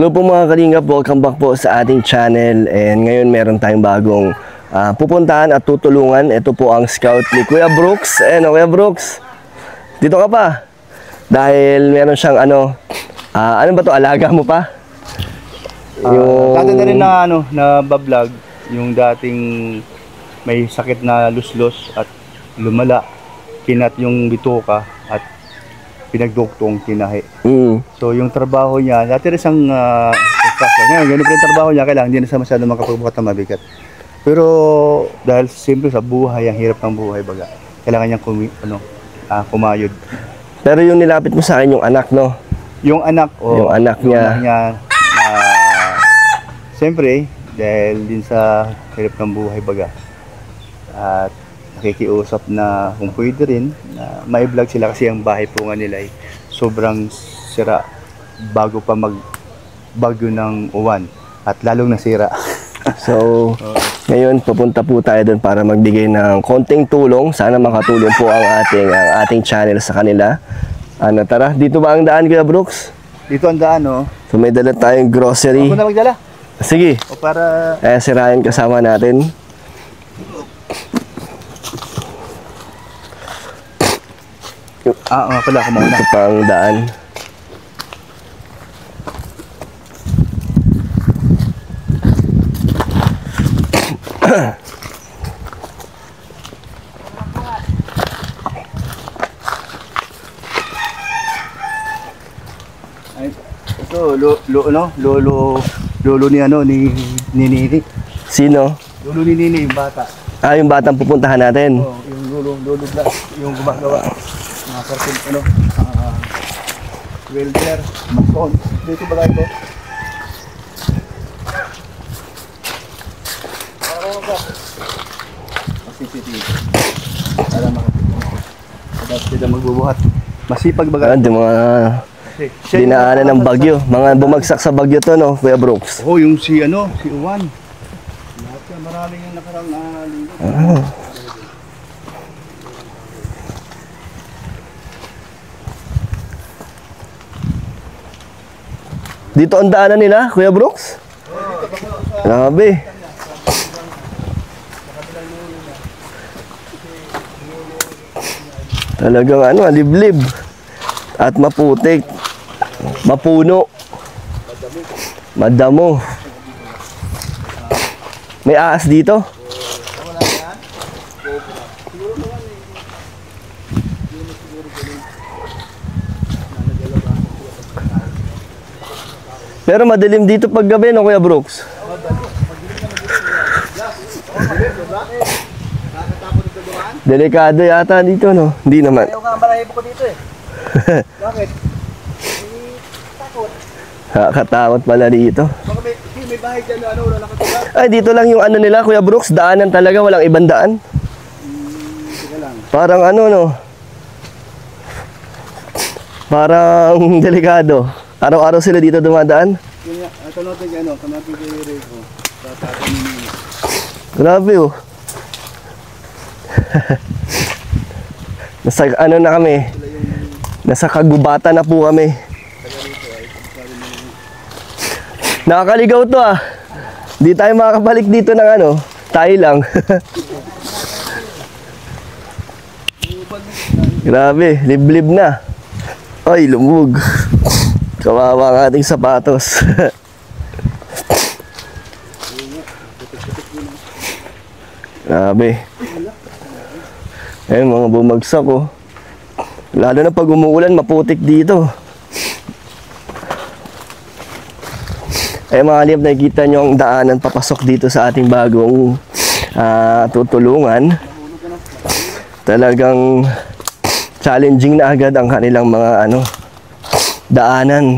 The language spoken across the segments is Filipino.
Hello po mga kalingap, welcome back po sa ating channel. And ngayon meron tayong bagong pupuntahan at tutulungan. Ito po ang scout ni Kuya Brooks. Kuya Brooks, dito ka pa. Dahil meron siyang ano ba to, alaga mo pa? Dati na rin na bablog yung dating may sakit na luslos at lumala, kinat yung bituka at pinagduktong tinahi. So yung trabaho niya, dati rin siyang ngayon, ganun pa yung trabaho niya, kailangan hindi na siya masyado makapagbukat ng mabigat. Pero dahil simple sa buhay, ang hirap ng buhay baga, kailangan niyang kumayod. Pero yung nilapit mo sa akin, yung anak, no? Yung anak, yung anak niya, siyempre, dahil din sa hirap ng buhay baga, at nakikiusap na kung pwede rin na may vlog sila kasi ang bahay po nga nila ay sobrang sira bago pa magbagyo ng uwan at lalong nasira. So, ngayon pupunta po tayo doon para magbigay ng konting tulong. Sana makatulong po ang ating channel sa kanila. Tara, dito ba ang daan, Kuya Brooks? Dito ang daan, no? So may dala tayong grocery. Ako na magdala. Sige. O para... Si Ryan kasama natin. Pala ako mauna. Ito pa ang daan. Ito, lolo ni Nini. Sino? Lolo ni Nini, yung bata. Yung batang pupuntahan natin. Yung lolo Blas, yung gumagawa. Mga karton, welder, mason. Dito ba ito? CCTV. Para makapagod. Sila magbubuhat. Masipag baga. Yung mga dinaanan ng bagyo. Mga bumagsak sa bagyo to, no, Kuya Brooks? Yung si Uwan. Lahat yan, maraming yung nakarang linggo. Dito ang daanan nila, Kuya Brooks? Grabe. Talagang liblib. At maputik. Mapuno. Madamo. May ahas dito. Pero madilim dito pag gabi, no, Kuya Brooks? Delikado yata dito, no? Hindi naman. Ayaw nga ang balahibo ko dito eh. Bakit? Takot. Katakot pala dito. Baka may bahay dyan na wala nakatulad. Ay, dito lang yung nila, Kuya Brooks. Daanan talaga, walang ibang daan. Sige lang. Parang no? Parang delikado. Araw-araw sila dito dumadaan. Tanong natin kay Rico. Grabe, oh. Nasa na kami. Nasa kagubatan na po kami. Nakakaligaw to, ah. Di tayo makakabalik dito ng tayo lang. Grabe, liblib na. Ay, lumug. Kawawa ang ating sapatos. Grabe. Mga bumagsak, oh. Lalo na pag umuulan, maputik dito. Mga kalingap, nakikita nyo ang daanan papasok dito sa ating bagong tutulungan. Talagang challenging na agad ang kanilang mga daanan.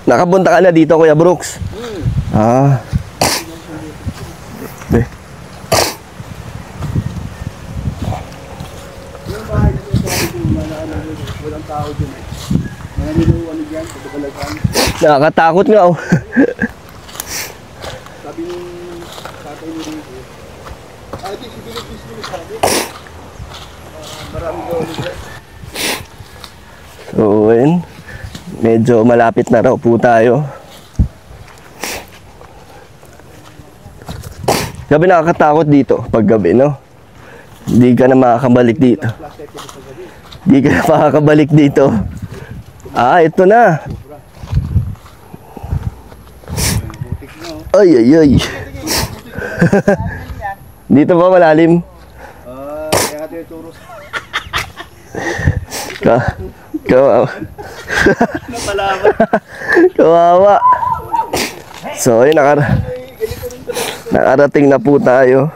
Nakapunta ka na dito, Kuya Brooks? Walang tao dyan eh. Naniniluwan dyan, sa Bukalagan. Nakakatakot nga, oh. Sabi ng tatay ni Rico, So, ayun. Medyo malapit na raw po tayo. Gabi nakakatakot dito pag gabi, no? Hindi ka na makakabalik dito. Hindi ka na makakabalik dito. Ah, ito na. Ay, ay, ay. Dito ba malalim? Kaya natin ituro sa... Kawawa. Napalaban. Kawawa. So, ayun, nakarating na po tayo.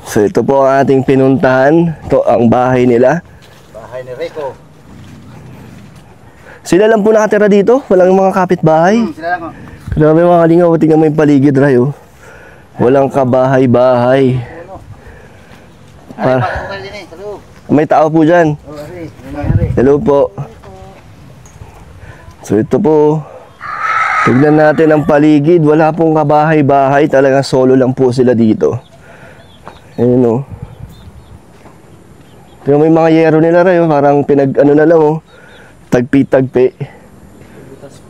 So, ito po ang ating pinuntahan. Ito ang bahay nila. Bahay ni Rico. Sila lang po nakatira dito? Walang mga kapitbahay? Sila lang. Grabe mga kalingaw, tingnan mo yung paligid, Rayo. Walang kabahay-bahay. May tao po dyan. Hello po. So ito po. Tignan natin ang paligid. Wala pong kabahay-bahay. Talagang solo lang po sila dito. Ayun o. Tingnan mo yung mga yero nila, Rayo. Parang ano na lang o. Tagpi-tagpi.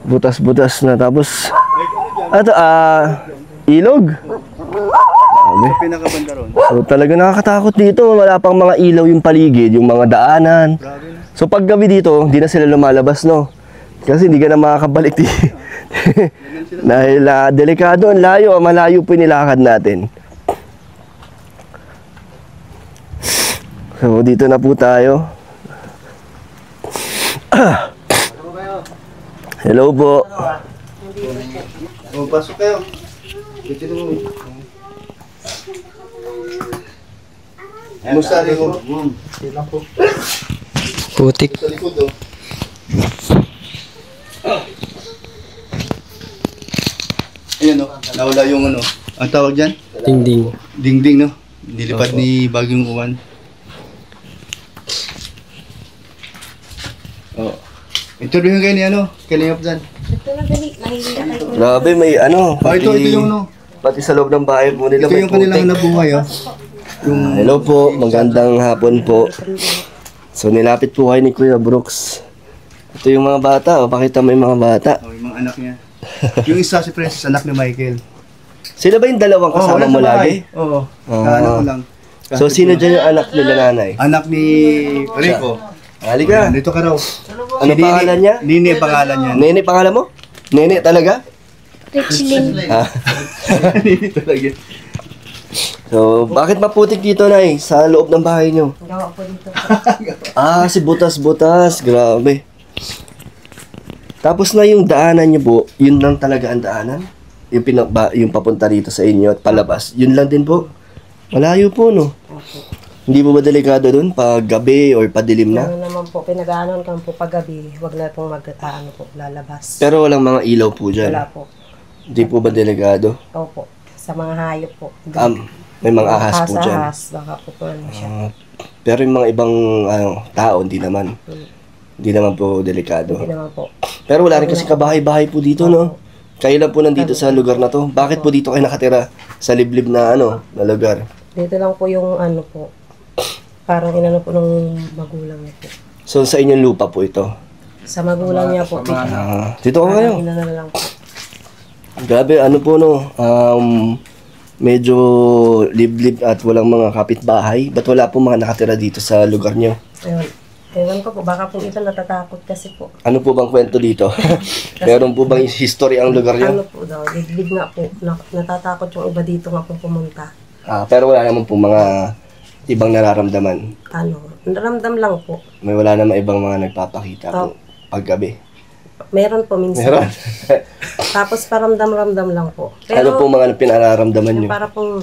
Butas-butas na. Tapos ilog. Pinakabanda ron. So talaga nakakatakot dito. Wala pang mga ilaw yung paligid, yung mga daanan. So pag gabi dito, hindi na sila lumalabas, no? Kasi hindi ka na makakabalik dito. Dahil delikado, ang layo, malayo po nilakad natin. So dito na po tayo. Hello po. Oh, pasok kayo. Dito mo. Musta rin ko? Sila po. Putik. Sa likod oh. Ayan oh, nawala yung ano. Ang tawag dyan? Dingding. Dingding no? Nilipad ni Bagyong Uwan. Oh. Interviewin kayo ni ano? Kalingap dyan. Ito na dali, mahihiya kayo. Grabe, may ano. Oh, ito yung ano. Pati sa loob ng bahay po nila Ito may yung kanilang putik. nabuhay oh. Hello po, magandang hapon po. So nilapit po kayo ni Kuya Brooks. Ito yung mga bata, o pakita mo yung mga bata. Oh, yung mga anak niya. Yung isa si Princess, anak ni Michael. Sila ba yung dalawang kasama wala mo sa bahay. lagi? Oo. Ah. Anak ko lang. So sino dyan yung anak nila nanay? Anak ni Rico. Halika. Dito ka raw. Ano pangalan niya? Nini pangalan niya. Nene pangalan mo? Nene talaga? Richlin. Ah. Nini talaga. So bakit maputik dito, Nay? Sa loob ng bahay nyo? Gawa ko dito. Ah, si butas-butas. Grabe. Tapos na yung daanan nyo po, yun lang talaga ang daanan? Yung, yung papunta rito sa inyo at palabas, yun lang din po? Malayo po, no? Hindi po ba delikado dun pag gabi or padilim na? Ano naman po, pinag-aanon kami po paggabi, wag na pong lalabas. Pero walang mga ilaw po dyan? Wala po. Hindi po ba delikado? Opo, sa mga hayop po. May mga ahas po dyan. Ahas, baka po po ano siya. Pero yung mga ibang tao, hindi naman. Hindi naman po delikado. Hindi naman po. Pero wala rin kasi kabahay-bahay po dito, no? Kayo lang po nandito sa lugar na to. Bakit po dito kayo nakatira sa liblib na na lugar? Dito lang po yung ano po, parang inano po ng magulang niya po. So sa inyong lupa po ito? Sa magulang niya po. Dito ko kayo. Parang inano lang po. Grabe, ano po no? Medyo liblib at walang mga kapitbahay. Ba't wala po mga nakatira dito sa lugar niyo? Ayun. Ewan ko po, baka po iba natatakot kasi po. Ano po bang kwento dito? Meron po bang history ang lugar Ano niyo? po daw, liblib nga po. Natatakot yung iba dito nga po pumunta. Pero wala naman po mga ibang nararamdaman. Ano, naramdam lang po. May wala naman ibang mga nagpapakita po paggabi. Meron po minsan. Meron? Tapos paramdam-ramdam lang po. Ano po mga pinararamdaman yung niyo? para pong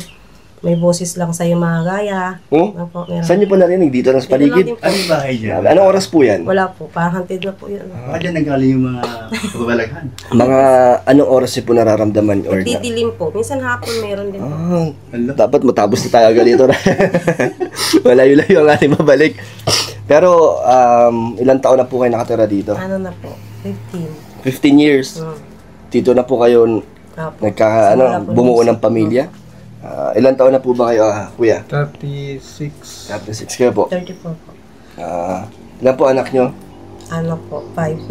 may boses lang sa'yo mga gaya. Oh? Ano po, meron. Saan niyo po narinig? Dito lang sa paligid? Dito lang din po. Ano bahay dyan? Anong oras po yan? Wala po, parang hantid na po yun. Baka dyan nanggaling yung mga kababalaghan. Mga anong oras niyo po nararamdaman? Or Didilim po. Minsan hapon meron din po. Dapat matapos na tayo agad dito. Malayo-layo ang ating mabalik. Pero ilang taon na po kayo nakatira dito? Ano na po, 15. 15 years. Dito na po kayo Opo. nagka, bumuo ng pamilya. Ilan taon na po ba kayo, kuya? 36. 36 kayo po. 34 po. Ilan po anak nyo? Ano po, 5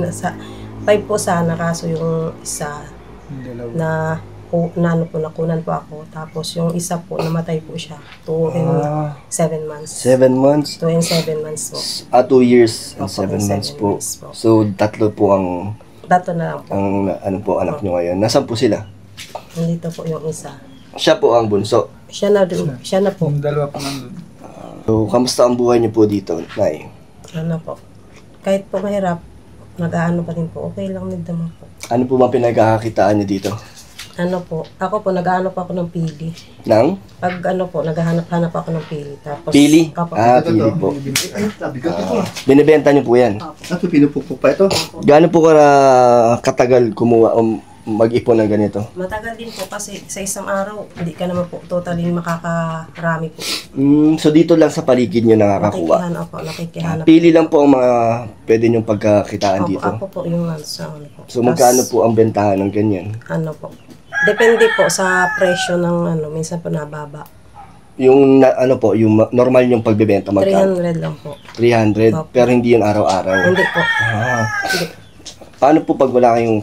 po sana, kaso yung isa Dalawa. nakunan po ako. Tapos yung isa po, namatay po siya. 2 and 7 months. 7 months? 2 and 7 months po. 2 years and Opo, 7 months 7 po. months po. So, tatlo po ang Dato na lang po. ano po anak nyo ngayon. Nasaan po sila? Nandito po yung isa. Siya po ang bunso. Siya na po. Yung dalawa pa nandun. So, kamusta ang buhay niyo po dito, Nay? Ano po. Kahit po mahirap, nag-aano pa rin po. Okay lang din naman po. Ano po bang pinagkakakitaan niyo dito? Ano po, ako po, nag-aano pa ako ng pili. Nang? Pag ano po, naghahanap-hanap ako ng pili. Tapos, Pili? Opo. Pili po. Ay, sabi ko ito. Binibenta niyo po yan? Ito, pinupukpuk pa ito. Gaano po katagal kumuha o mag-ipon ng ganito? Matagal din po kasi sa isang araw, hindi ka naman po totally makakarami po. So, dito lang sa paligid niyo nakakakuha? Nakikihanap. Pili lang po ang mga pwede niyong pagkakitaan Opo, dito? ako po yung sa ano po. So, magkano po ang bentahan ng ganyan? Ano po. Depende po sa presyo ng minsan po nababa. Yung yung normal yung pagbebenta magkano? 300 lang po. 300, Opo. pero hindi yun araw-araw. Hindi po. Hindi. Paano po pag wala kayong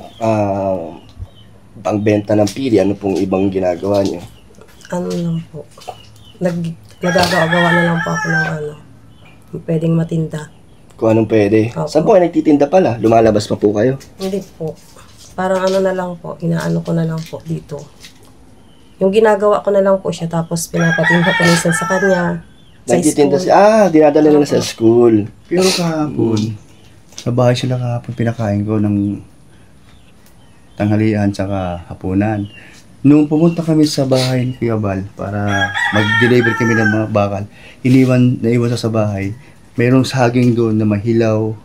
pangbenta ng pili? Ano pong ibang ginagawa niyo? Ano lang po. Nagagawa na lang po ako ng pwedeng matinda. Kung anong pwede. Opo. Saan po kayo nagtitinda pala? Lumalabas pa po kayo? Hindi po. Parang na lang po, inaano ko na lang po dito. Yung ginagawa ko na lang po siya, tapos pinapatinda ko minsan sa kanya. Sa Nagtitinda school. dinadala nila sa school. Pero kahapon, sa bahay sila kahapon pinakain ko ng tanghalian tsaka hapunan. Nung pumunta kami sa bahay ni Kuya Bal para mag-deliver kami ng mga bakal, naiwan sa bahay. Mayroong saging doon na mahilaw.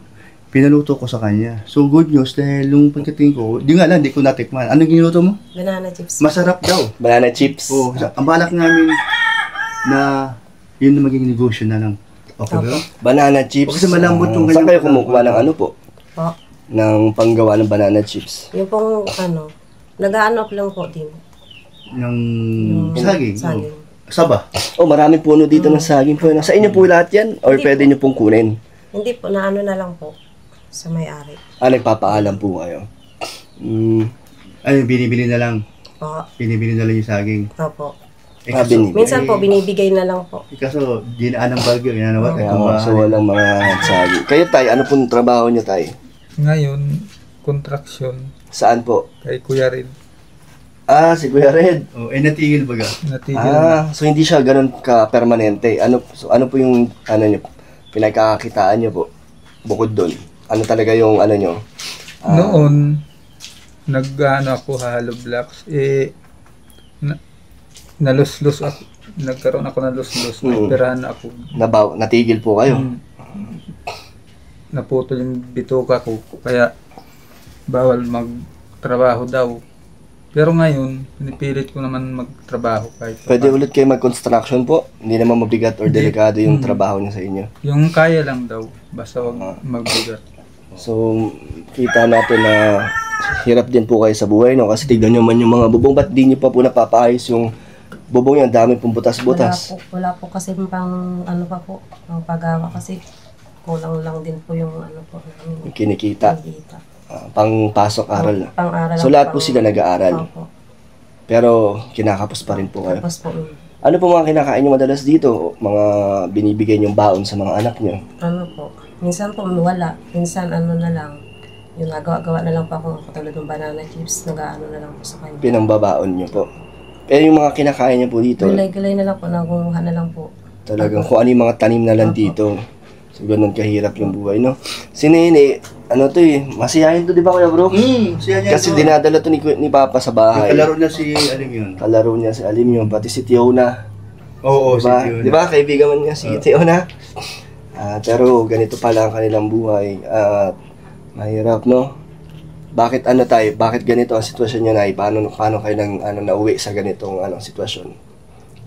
Pinaluto ko sa kanya. So good news dahil nung pagdating ko, di ko natikman. Anong ginuto mo? Banana chips. Masarap daw. Banana chips. Oo, ang balak namin na yun na maging negosyo na lang. Okay ba? Banana chips. Kasi malambot yung Saan kayo kanyang kumukuha ng ano po? Po. Ng panggawa ng banana chips? Yung pong nag-ano lang po din. Ng saging. Saging. Oh. Saba. Oh, maraming puno dito ng saging po. Sa inyo po lahat yan? Or Hindi pwede nyo pong kunin? Hindi po, na lang po sa may-ari. Nagpapaalam po kayo. Ay, binibili na lang. Po. Binibili na lang yung saging. Opo. Binibili. Minsan po, binibigay na lang po. Kaso, dinaan ng bagyo. Inanawat ay kumbahan. So, walang mga saging. Kayo, Tay, ano pong trabaho nyo, Tay? Ngayon, contraction Saan po? kay Kuya Red. Si Kuya Red. Oh, natigil baga. Natigil na. So hindi siya ganun ka-permanente. Ano po yung nyo, pinagkakakitaan nyo po? Bukod doon. Ano talaga yung nyo? Noon, ako, hollow blocks. Naluslus ako. Nagkaroon ako ng luslus. Nagpirahan ako. Natigil po kayo? Naputol yung bituka ko. Kaya, bawal magtrabaho daw. Pero ngayon, pinipilit ko naman magtrabaho kahit Pwede ulit kayo mag-construction po? Hindi naman mabigat or delikado yung trabaho niya sa inyo? yung kaya lang daw, basta wag magbigat. So, kita natin na hirap din po kayo sa buhay, no? Kasi tignan nyo man yung mga bubong. Ba't di nyo pa po napapaayos yung bubong yan? Dami pong butas-butas. Wala po kasi pang pa po, ang paggawa kasi kulang lang din po yung po namin. Yung kinikita. Kita. Pang-pasok aral na. Pang-aral So, lang, lahat po sila nag-aaral. Opo. Pero, kinakapos pa rin po kayo. Tapos po, Ano po mga kinakain nyo madalas dito? Mga binibigay nyong baon sa mga anak nyo? minsan po wala, minsan na lang, yung nagawa na lang po ako, katulad ng banana chips, nag-ano na lang po sa kanya. Pinangbabaon nyo po. Pero yung mga kinakain nyo po dito, Gulay-gulay na lang po, nagunguha na lang po. talagang kung ano yung mga tanim na lang dito. So, ganun kahirap yung buhay, no? Si Nene, masiyahin to, di ba, Kuya Bro? Siya niya Kasi ito. dinadala to ni Papa sa bahay. Kalaro na si, alam yun. Kalaro niya si Alim yun, pati si Tiona. Oo, Diba? si Tiona. Di ba? Kaibigan man niya si Tiona. Pero ganito pala ang kanilang buhay. Mahirap, no? Bakit bakit ganito ang sitwasyon niyo, Nay? Paano kayo nauwi sa ganitong sitwasyon?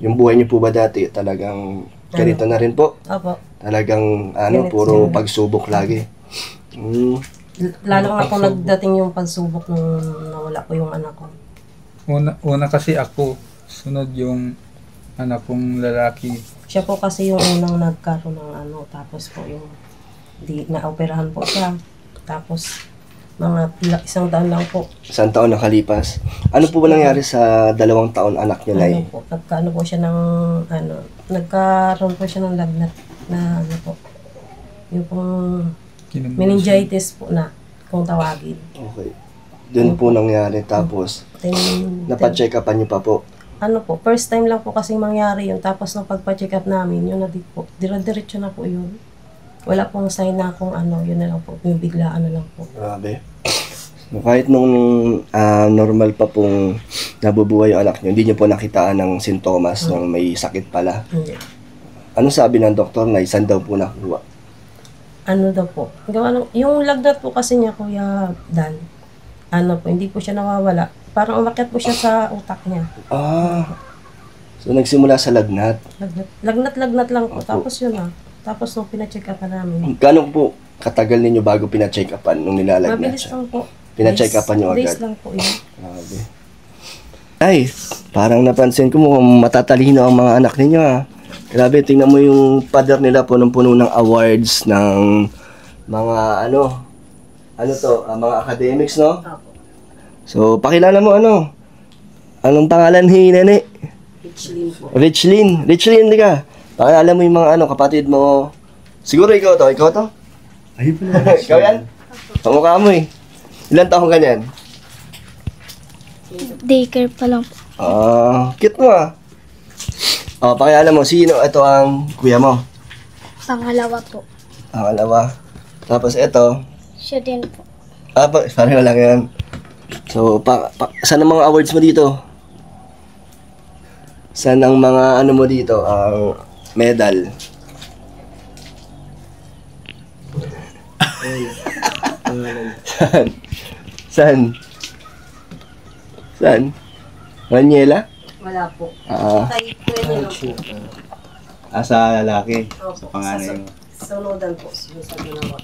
Yung buhay niyo po ba dati talagang ganito na rin po? Opo. Talagang Ganito puro sila. pagsubok lagi. Lalo nga po nagdating yung pagsubok nung nawala ko yung anak ko. Una kasi ako, sunod yung anak kong lalaki. Siya po kasi yung unang nagkaroon ng tapos po yung naoperahan po siya. Tapos mga isang taon lang po. Isang taon nakalipas. Ano po ba nangyari sa 2 taon anak niya, Nay? Nagkaano po siya ng nagkaroon po siya ng lagnat na po. Yung pong meningitis po na kung tawagin. Okay. Doon po nangyari. Tapos, napacheck upan niyo pa po. First time lang po kasing mangyari yun. Tapos nung pagpa-check up namin, yun na di po. Dire-diretso na po yun. Wala pong sign na kung yun na lang po. Yung biglaan na lang po. Grabe. So, kahit nung normal pa pong nabubuhay yung anak niyo, hindi niyo po nakitaan ng sintomas ng may sakit pala. Hindi. Ano sabi ng doktor na saan daw po nakuha? Daw po. Yung lagnat po kasi niya, Kuya Dan, hindi po siya nawawala. Parang umakyat po siya sa utak niya. So nagsimula sa lagnat. Lagnat lang po. Opo. Tapos yun Tapos nung pina-check up namin. Gano'n po katagal ninyo bago pina-check upan nung nilalagnat Mabilis siya? lang po. Pina-check upan niyo agad? Days lang po yun. Grabe. Ay, parang napansin ko mukhang matatalino ang mga anak ninyo Grabe, tingnan mo yung pader nila punong-puno ng awards ng mga mga academics, no? Opo. So, pakilala mo anong pangalan ni Nene? Richlin po. Richlin, di ka? Pakilala mo yung mga kapatid mo. Siguro ikaw to? Ayun pala. Ikaw yan? Pamukha mo Ilan taong ganyan? Daycare pa lang po. Cute mo pakilala mo, sino? Ito ang kuya mo. Pangalawa po. Pangalawa. Tapos ito. Siya din po. Pareho lang yan. So, saan ang mga awards mo dito? Saan ang mga mo dito? Ang medal. Saan? Raniela? Wala po. Tay, pwede lang po. Sa lalaki. Opo. Panganay mo. Sunodan po. Sa ginawa.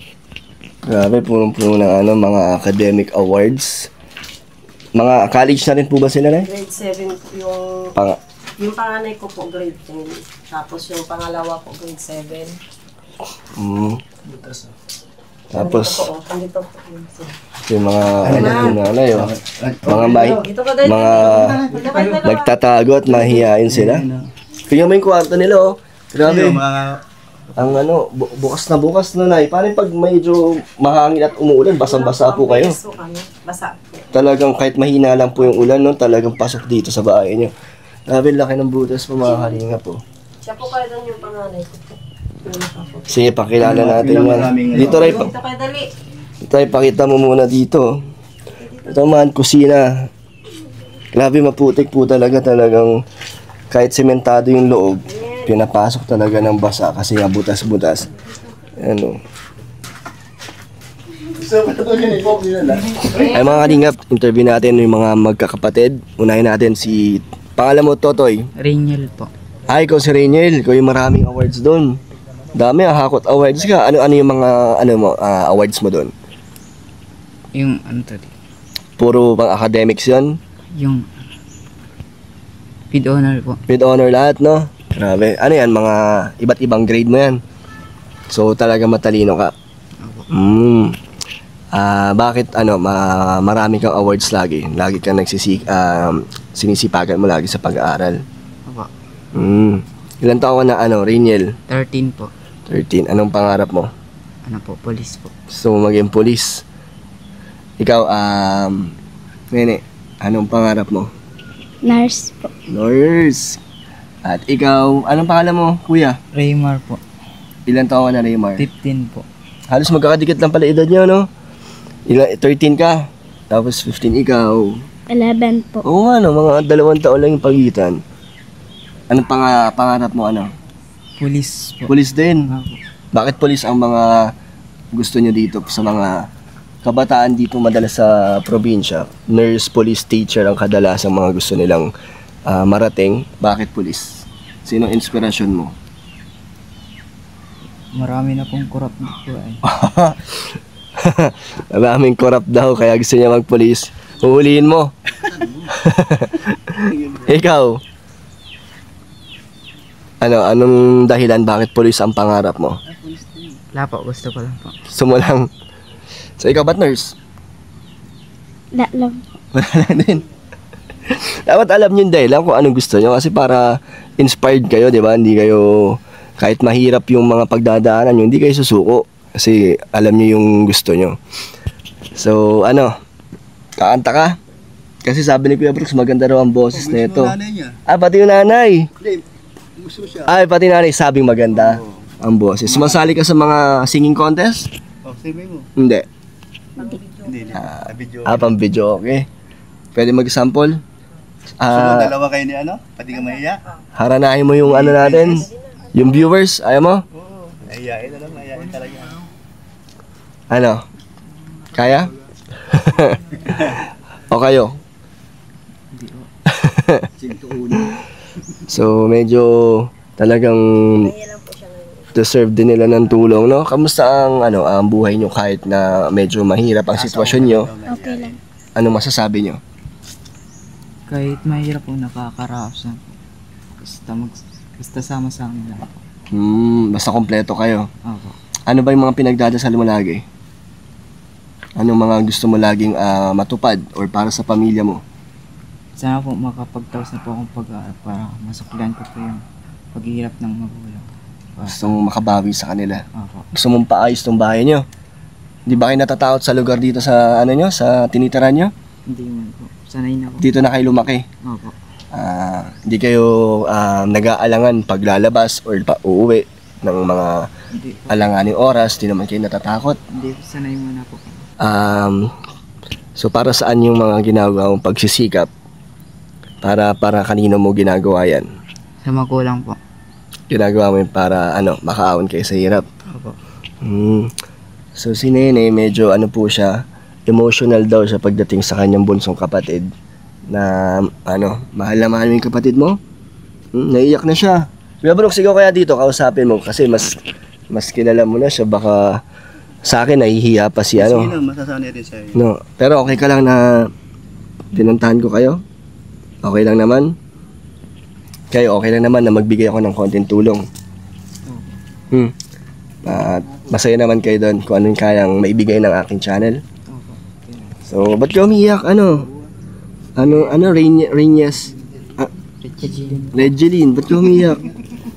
Grabe, punong-puno ng mga academic awards. Mga college na rin po ba sila, Nay? Grade 7 po yung... yung panganay ko po grade 10. Tapos yung pangalawa ko grade 7. Tapos, Andito po. yung mga nanay, mga nagtatago at mahihain sila. Tingnan mo yung kwarto nila, Grabe. Ang bukas na Nay. Paano pag medyo mahangin at umuulan, basang-basa po kayo? Basa. Talagang kahit mahina lang po yung ulan, talagang pasok dito sa bahay niyo. Grabe, laki ng butas po mga kalinga po. Siya po kaya doon yung panganay ko po. Sige, pakilala natin yan. Dito, Ray, Dito kayo dali. Tay, pakita mo muna dito. Ito man, kusina. Grabe, maputik po talagang kahit sementado yung loob, pinapasok talaga ng basa kasi nga butas-butas. Ay mga kalingap, interview natin yung mga magkakapatid. Unahin natin si, pangalan mo Totoy? Rainiel po. Ay, ikaw si Rainiel. Ikaw yung maraming awards doon. Dami hakot awards ka. Ano yung mga awards mo doon? Yung Puro pang academics yun? yung with honor po. With honor lahat, no? Grabe. Ano yan? Mga iba't ibang grade mo yan. So, talaga matalino ka. Bakit marami kang awards lagi? Lagi kang sinisipagan mo lagi sa pag-aaral. Opo. Ilan taon ka na Rainiel? 13 po. 13. Anong pangarap mo? Police po. Gusto mo maging police? Ikaw, Nene, anong pangarap mo? Nurse po. Nurse. At ikaw, anong pangalan mo, kuya? Raymar po. Ilan taon ka na, Raymar? 15 po. Halos magkakadikit lang pala edad niyo, no? 13 ka, tapos 15 ikaw. 11 po. Oo nga, mga 2 taon lang yung pagitan. Anong pangarap mo, Police po. Police din. Opo. Bakit police ang mga gusto niyo dito sa mga kabataan dito madalas sa probinsya? Nurse, police, teacher ang kadalasang mga gusto nilang marating. Bakit police? Sino ang inspirasyon mo? Marami na pong corrupt po Maraming corrupt daw kaya gusto niya magpulis. Huhulihin mo. Ikaw, anong dahilan bakit pulis ang pangarap mo? Wala po, gusto ko lang po. Gusto mo lang. So ikaw ba't nurse? Wala lang po. Wala lang din. Dapat alam nyo yung dahilan kung anong gusto nyo kasi para inspired kayo, di ba? Hindi kayo, kahit mahirap yung mga pagdadaanan nyo, hindi kayo susuko kasi alam nyo yung gusto nyo. So, kakanta ka? Kasi sabi ni Kuya Brooks, maganda raw ang boses na ito. Pati yung nanay. Hindi, gusto siya. Pati nanay sabing maganda ang boses. Sumasali ka sa mga singing contest? Sabi mo. Hindi. Hindi. Video. Pang video, okay. Pwede mag-sample? Dalawa kayo ni pati ka mahiya. Haranahin mo yung natin, yung viewers, ayaw mo? Oo. Mahiyain na lang, mahiyain talaga. Kaya? O kayo? So, medyo talagang deserve din nila ng tulong, no? Kamusta ang buhay nyo kahit na medyo mahirap ang sitwasyon nyo? Okay lang. Ano masasabi nyo? Kahit mahirap po, nakakaraos na po. Basta sama-sama lang po. Basta kompleto kayo. Opo. Ano ba yung mga pinagdadasal mo lagi? Anong mga gusto mo laging matupad or para sa pamilya mo? Sana po makapagtaos na po akong pag-aaral para masuklihan ko po yung paghihirap ng magulang. Gusto mong makabawi sa kanila? Opo. Gusto mong paayos tong bahay nyo? Di ba kayo natatakot sa lugar dito sa sa tinitirahan nyo? Hindi man po. Sanay na po. Dito na kayo lumaki? Opo. Hindi kayo nag-aalangan paglalabas or uuwi ng mga Hindi po. alanganing oras? Di naman kayo natatakot? Hindi po. Sanay muna po. So para saan yung mga ginagawa mong pagsisikap? Para kanino mo ginagawa yan? Sa magulang po. Ginagawa mo yun para makaahon kayo sa hirap? Opo. So si Nene medyo po siya, emotional daw siya pagdating sa kanyang bunsong kapatid na mahal na mahal mo yung kapatid mo. Naiiyak na siya. Kuya Brooks, ikaw kaya dito kausapin mo kasi mas kilala mo na siya, baka sa akin nahihiya pa si Sige na, masasanay din sa'yo. No, pero okay ka lang na pinuntahan ko kayo? Okay lang naman? Kayo okay lang naman na magbigay ako ng konting tulong? At masaya naman kayo doon kung anong kayang maibigay ng aking channel? Opo. So, ba't ka umiyak? Reyes? Regeline, ba't ka umiyak?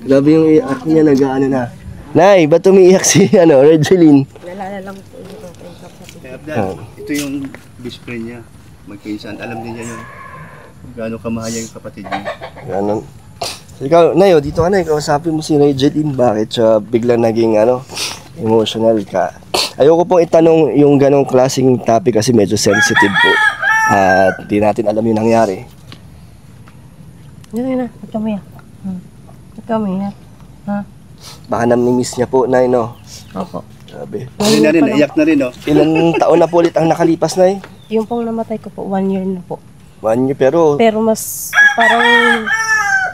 Grabe yung iyak niya, na. Nay, ba't umiyak si Regeline? Nalala lang po yung Kaya Abdal, ito yung best friend niya. Magpinsan. Alam din niya yun. Gaano kamahal yung kapatid niya. Ganon. So, ikaw, Nayo, dito ka na, kausapin mo si Regeline. Bakit siya biglang naging emotional ka? Ayoko pong itanong yung ganong klaseng topic kasi medyo sensitive po. At di natin alam yung nangyari. Yun na, huwag kami yan. Huwag kami yan. Baka namimiss niya po, Nay, no? Opo. Sabi. Hindi na rin, naiyak na rin, no? Ilang taon na po ulit ang nakalipas, Nay? Yung pong namatay ko po, 1 year na po. 1 year, pero... Pero mas parang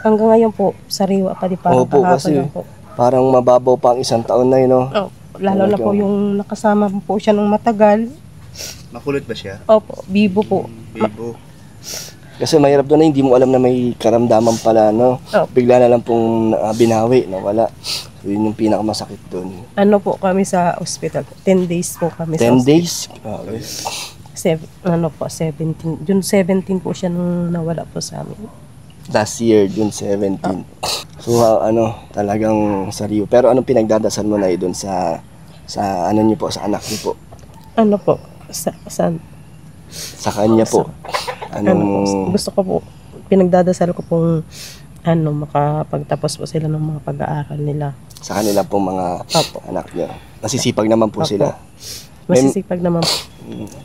hanggang ngayon po, sariwa pa di parang Opo, kahapon kasi lang po. parang mababaw pa ang 1 taon, Nay, no? Oh, lalo na po yung nakasama po siya nung matagal. Makulot ba siya? Opo, bibo po. Bibo. Kasi mahirap doon na hindi mo alam na may karamdaman pala, no? Oh. Bigla na lang pong binawi, nawala. So, yun yung pinakamasakit doon. Ano po kami sa hospital? 10 days po kami 10 sa hospital. days? Okay. 17. June 17 po siya nung nawala po sa amin. Last year, June 17. So, talagang sariyo. Pero anong pinagdadasal mo na doon sa niyo po, sa anak niyo po? Ano po? Saan? Sa kanya po. Gusto ko po, pinagdadasal ko pong makapagtapos po sila ng mga pag-aaral nila. Sa kanila pong mga Opo. anak niyo. Nasisipag naman po Opo. sila. Masisipag naman po.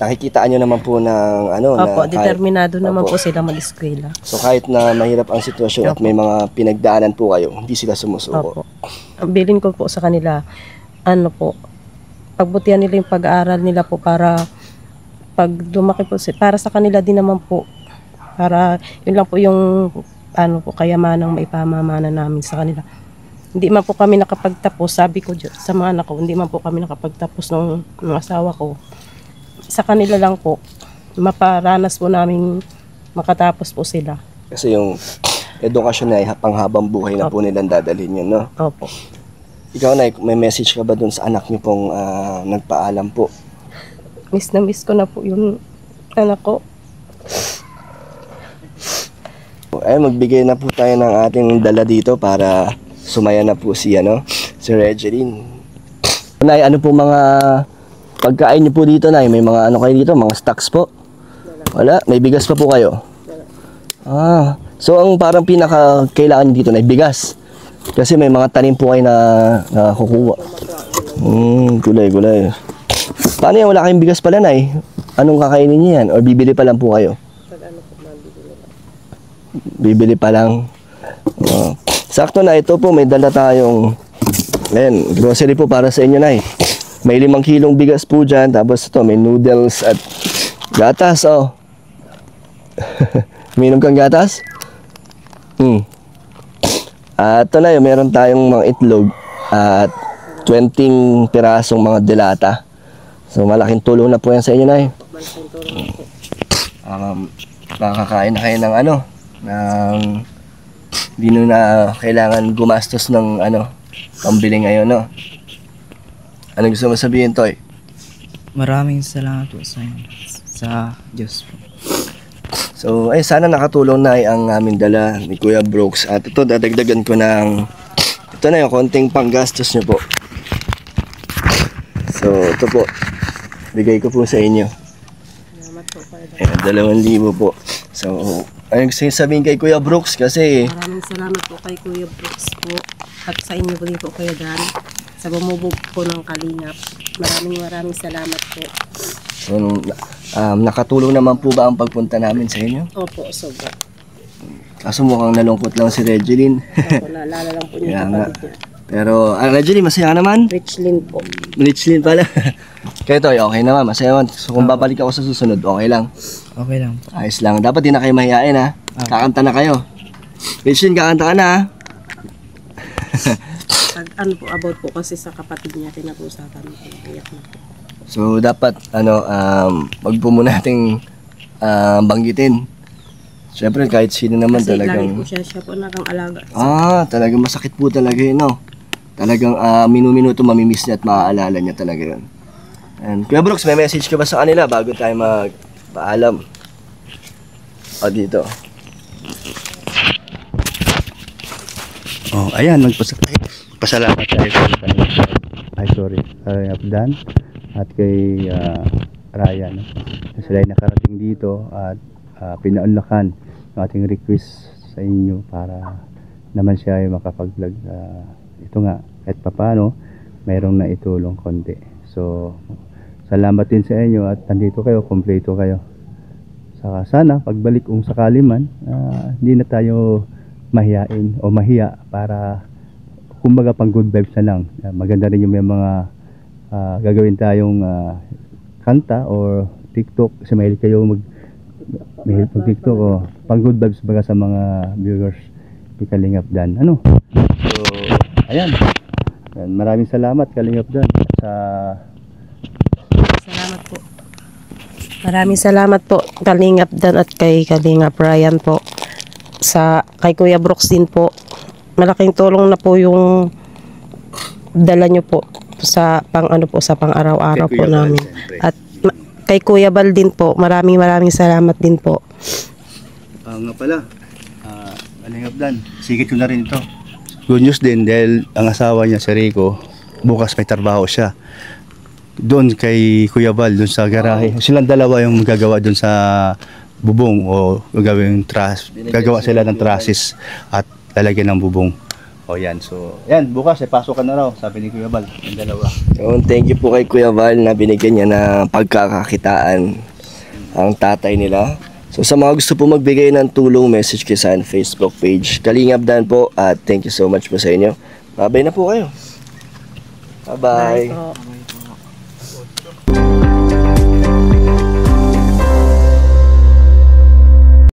Nakikitaan niyo naman po ng Opo, na determinado naman Opo. po sila mag-eskwela. So kahit na mahirap ang sitwasyon at may mga pinagdaanan po kayo, hindi sila sumusuko. Opo. Ang bilin ko po sa kanila, pagbutihan nila yung pag-aaral nila po para pag lumaki po, para sa kanila din naman po. Para yun lang po yung kayamanan maipamamana namin sa kanila. hindi man po kami nakapagtapos. Sabi ko sa mga anak ko, hindi man po kami nakapagtapos ng asawa ko. Sa kanila lang po, maparanas po namin makatapos po sila. Kasi yung edukasyon na panghabang buhay na po nilang dadalhin yun, no? Opo. Ikaw, Nay, may message ka ba dun sa anak niyo pong nagpaalam po? Miss na miss ko na po yung anak ko. Ay, magbigay na po tayo ng ating dala dito para sumaya na po si Regeline. Nay, ano po mga pagkain niyo po dito, Nay? May mga ano kayo dito? Mga stocks po? Wala? May bigas pa po kayo? So ang parang pinaka kailangan dito na bigas. Kasi may mga tanim po kayo na kukuha. Gulay. Paano yan? Wala kayong bigas pala, Nay? Anong kakainin niyo yan? O bibili pa lang po kayo? Bibili pa lang. Sakto na, ito po may dala tayong grocery po para sa inyo, Nay. May 5 kilong bigas po dyan. Tapos ito, may noodles at gatas, Minom kang gatas? At ito na, meron tayong mga itlog at 20 pirasong mga delata. So malaking tulong na po yan sa inyo, Nay. Makakain na kayo ng ng hindi na kailangan gumastos ng pambili ngayon, no? Ano gusto mo sabihin, Toy? Maraming salamat po sa Diyos po. So, sana nakatulong na ang aming dala ni Kuya Brooks. At ito, dadagdagan ko ng ito na yung konting panggastos nyo po. So, ito po. Bigay ko po sa inyo. Salamat po kayo. 2,000 po. So, ayun gusto yung sabihin kay Kuya Brooks kasi Maraming salamat po kay Kuya Brooks po. At sa inyo po din po, Kuya Dan. Sa bumubog po ng Kalingap. Maraming salamat po. so, nakatulong naman po ba ang pagpunta namin sa inyo? Opo, sobra. Kaso mukhang nalungkot lang si Regeline. Opo, naalala lang po niya kapatid niya. Pero, Regeline, masaya ka naman? Richlyn po. Richlyn pala. Kaya Toy, okay naman, masaya naman. So, kung babalik ako sa susunod, okay lang. Okay lang po. Ayos lang. Dapat di na kayo mahihain, ha? Kakanta na kayo. Richlyn, kakanta ka na, ha? Ano po, about po kasi sa kapatid niya, pinag-usapan po. Iyak na po. So, dapat, wag po muna nating banggitin. Siyempre, kahit sino naman Kasi lagi talagang po siya po nakang-alaga. talagang masakit po talaga yun, no? Talagang minu-minuto mamimiss niya at maaalala niya talaga yun. And Kuya Brooks, may message ka ba sa kanila bago tayo magpaalam? Dito. Ayan, pasalamat tayo kay Abdan at kay Ryan. Sila ay nakarating dito at pinaunlakan ang ating request sa inyo para naman siya ay makapag-vlog. Ito nga, kahit papano, mayroong na itulong konti. So, salamat din sa inyo at nandito kayo, kompleto kayo. Saka sana, pagbalik kung sakali man, hindi na tayo mahiyain o mahiya para kumbaga pang good vibes na lang. Maganda rin yung may mga gagawin tayong kanta or TikTok kasi mahilig kayo mag TikTok o pang good vibes baga sa mga viewers ni Kalingap Dan. So ayan, maraming salamat Kalingap Dan sa Salamat po. Maraming salamat po Kalingap Dan at kay Kalingap Ryan po. Kay Kuya Brooks din po. Malaking tulong na po yung dala nyo po sa sa pang-araw-araw po namin. At kay Kuya Bal din po, maraming salamat din po. nga pala, Kalingap Dan, sigit ko na rin ito. Good news din dahil ang asawa niya si Rico, bukas may trabaho siya. Doon kay Kuya Bal, doon sa garahe. Silang dalawa yung gagawa doon sa bubong o gagawa sila ng trusses at lalagyan ng bubong. Yan. So, yan. Bukas, pasok ka na raw. Sabi ni Kuya Bal. Yung dalawa. So, thank you po kay Kuya Val na binigyan niya na pagkakakitaan ang tatay nila. So, sa mga gusto po magbigay ng tulong, message kayo sa Facebook page. Kalingap Dan po at thank you so much po sa inyo. Bye-bye na po kayo. Bye-bye. Bye po.